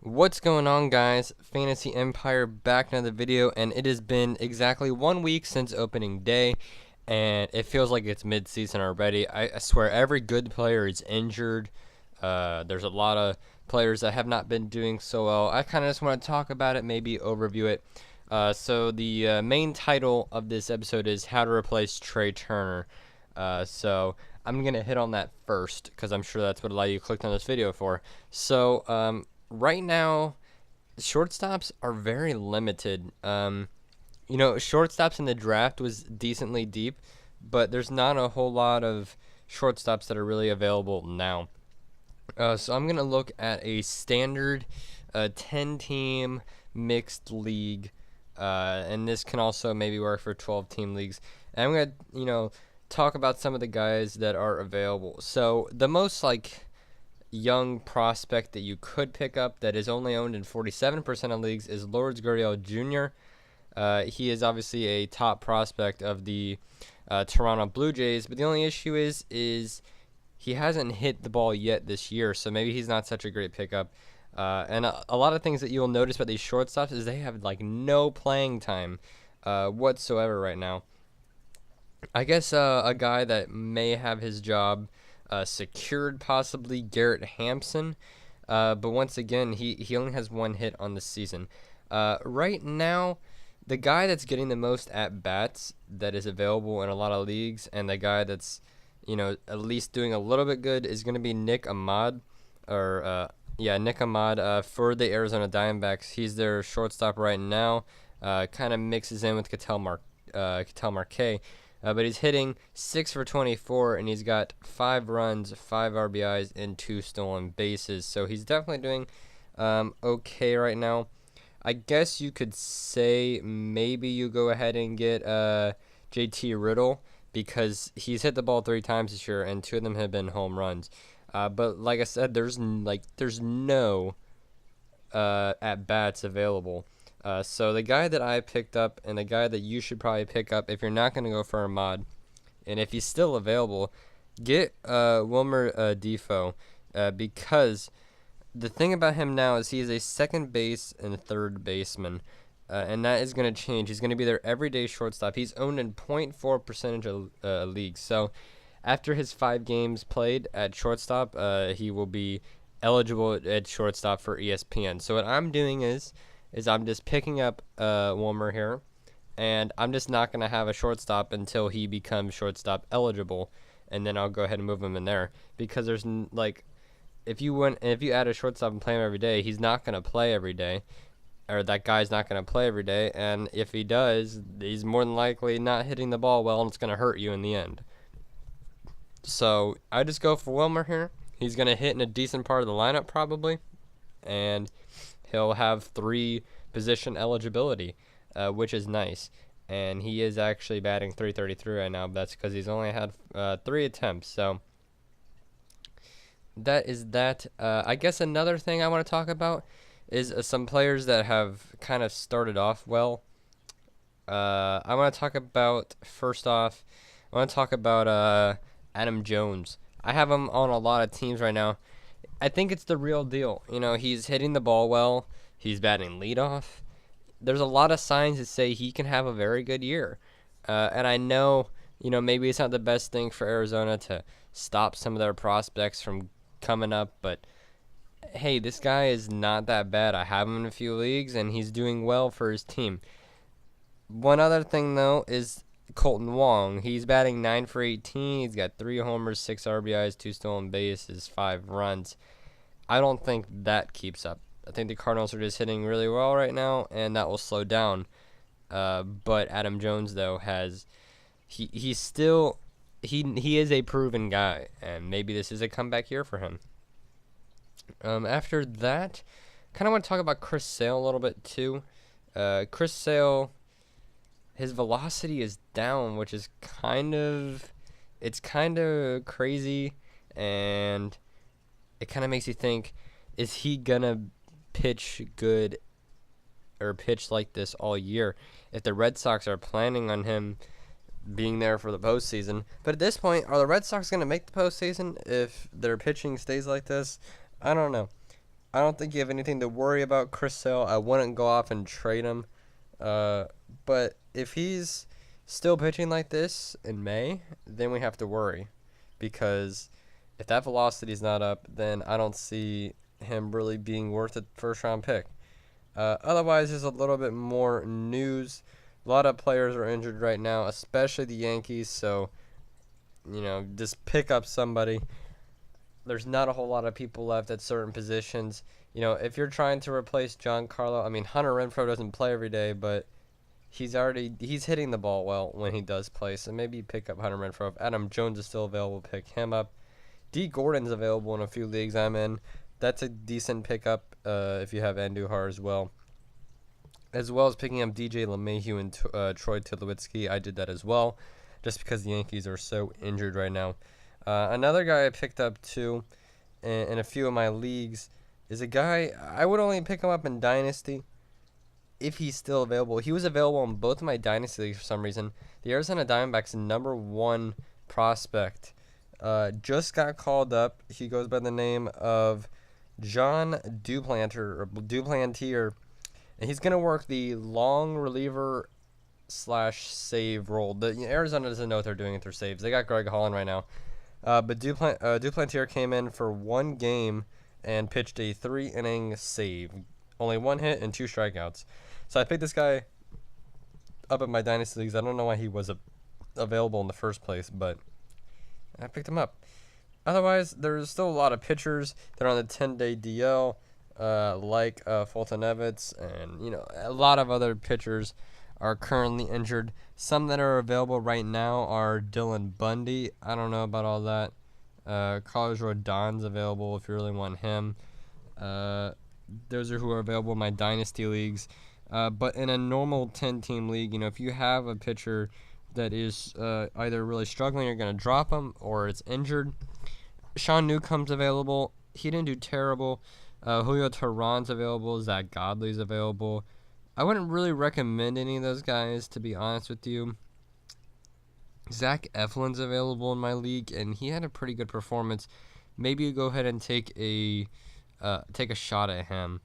What's going on, guys? Fantasy Empire back in another video, and it has been exactly 1 week since opening day, and it feels like it's mid-season already. I swear every good player is injured. There's a lot of players that have not been doing so well. I kind of just want to talk about it, maybe overview it. So the main title of this episode is How to Replace Trea Turner. So I'm going to hit on that first because I'm sure that's what a lot of you clicked on this video for. So right now, shortstops are very limited. Shortstops in the draft was decently deep, but there's not a whole lot of shortstops that are really available now. So I'm going to look at a standard 10-team mixed league, and this can also maybe work for 12-team leagues. And I'm going to, talk about some of the guys that are available. So the most, young prospect that you could pick up that is only owned in 47% of leagues is Lourdes Gurriel Jr. He is obviously a top prospect of the Toronto Blue Jays, but the only issue is he hasn't hit the ball yet this year, so maybe he's not such a great pickup. And a lot of things that you'll notice about these shortstops is they have no playing time whatsoever right now. I guess a guy that may have his job secured, possibly Garrett Hampson, but once again, he only has one hit on the season. Right now, the guy that's getting the most at bats that is available in a lot of leagues, and the guy that's at least doing a little bit good is going to be Nick Ahmed, Nick Ahmed for the Arizona Diamondbacks. He's their shortstop right now. Kind of mixes in with Ketel Marte. But he's hitting 6 for 24, and he's got 5 runs, 5 RBIs, and 2 stolen bases. So he's definitely doing okay right now. I guess you could say maybe you go ahead and get JT Riddle because he's hit the ball 3 times this year, and 2 of them have been home runs. But like I said, there's no at bats available. So the guy that I picked up and the guy that you should probably pick up if you're not going to go for a mod, and if he's still available, get Wilmer Defoe because the thing about him now is he is a second base and third baseman, and that is going to change. He's going to be their everyday shortstop. He's owned in 0.4% of leagues. So after his 5 games played at shortstop, he will be eligible at shortstop for ESPN. So what I'm doing is I'm just picking up Wilmer here, and I'm just not going to have a shortstop until he becomes shortstop eligible, and then I'll go ahead and move him in there because there's if you add a shortstop and play him every day, he's not going to play every day, or that guy's not going to play every day, and if he does, he's more than likely not hitting the ball well, and it's going to hurt you in the end. So I just go for Wilmer here. He's going to hit in a decent part of the lineup probably, and he'll have 3 position eligibility, which is nice. And he is actually batting .333 right now, but that's because he's only had 3 attempts. So that is that. I guess another thing I want to talk about is some players that have kind of started off well. I want to talk about, first off, Adam Jones. I have him on a lot of teams right now. I think it's the real deal. He's hitting the ball well. He's batting leadoff. There's a lot of signs that say he can have a very good year. And I know, maybe it's not the best thing for Arizona to stop some of their prospects from coming up, but hey, this guy is not that bad. I have him in a few leagues, and he's doing well for his team. One other thing, though, is Colton Wong. He's batting 9 for 18. He's got 3 homers, 6 RBIs, 2 stolen bases, 5 runs. I don't think that keeps up. I think the Cardinals are just hitting really well right now, and that will slow down. But Adam Jones, though, he is a proven guy, and maybe this is a comeback year for him. After that, kind of want to talk about Chris Sale a little bit too. Chris Sale, his velocity is down, which is kind of crazy, and it kind of makes you think, is he gonna pitch good or pitch like this all year if the Red Sox are planning on him being there for the postseason? But at this point, are the Red Sox gonna make the postseason if their pitching stays like this? I don't know. I don't think you have anything to worry about Chris Sale. I wouldn't go off and trade him. But if he's still pitching like this in May, then we have to worry, because if that velocity's not up, then I don't see him really being worth a first-round pick. Otherwise, there's a little bit more news. A lot of players are injured right now, especially the Yankees. So, just pick up somebody. There's not a whole lot of people left at certain positions. If you're trying to replace Giancarlo, I mean, Hunter Renfroe doesn't play every day, but he's hitting the ball well when he does play. So maybe pick up Hunter Renfroe. If Adam Jones is still available, pick him up. D. Gordon's available in a few leagues I'm in. That's a decent pickup if you have Andujar as well. As well as picking up DJ LeMahieu and Troy Tulowitzki. I did that as well, just because the Yankees are so injured right now. Another guy I picked up too in a few of my leagues is a guy I would only pick him up in Dynasty if he's still available. He was available in both of my Dynasty leagues for some reason. The Arizona Diamondbacks' #1 prospect just got called up. He goes by the name of John Duplantier, and he's going to work the long reliever / save role. Arizona doesn't know what they're doing with their saves. They got Greg Holland right now. But Duplantier came in for one game and pitched a 3-inning save. Only 1 hit and 2 strikeouts. So I picked this guy up in my Dynasty leagues. I don't know why he was available in the first place, but I picked him up. Otherwise, there's still a lot of pitchers that are on the 10-day DL, like Fulton Evans, and a lot of other pitchers are currently injured. Some that are available right now are Dylan Bundy. I don't know about all that. Carlos Rodon's available if you really want him. Those are who are available in my Dynasty leagues. But in a normal 10-team league, if you have a pitcher that is either really struggling, you're going to drop him, or it's injured. Sean Newcomb's available. He didn't do terrible. Julio Teheran's available. Zach Godley's available. I wouldn't really recommend any of those guys, to be honest with you. Zach Eflin's available in my league, and he had a pretty good performance. Maybe you go ahead and take a shot at him.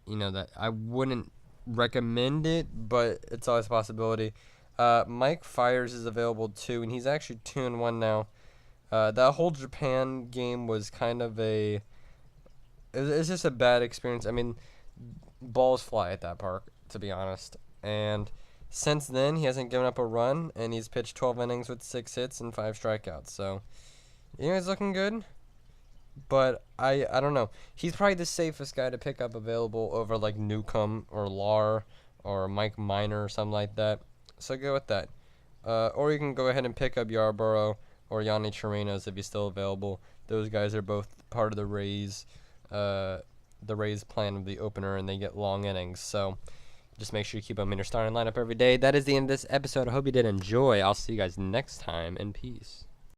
That I wouldn't recommend it, but it's always a possibility. Mike Fiers is available too, and he's actually 2-1 now. That whole Japan game was kind of it's just a bad experience. I mean, balls fly at that park, to be honest. And since then, he hasn't given up a run, and he's pitched 12 innings with 6 hits and 5 strikeouts. So, he's looking good. But I don't know. He's probably the safest guy to pick up available over like Newcomb or Lar or Mike Minor or something like that. So go with that. Or you can go ahead and pick up Yarborough or Yanni Chirinos if he's still available. Those guys are both part of the Rays plan of the opener, and they get long innings. So just make sure you keep them in your starting lineup every day. That is the end of this episode. I hope you did enjoy. I'll see you guys next time, and peace.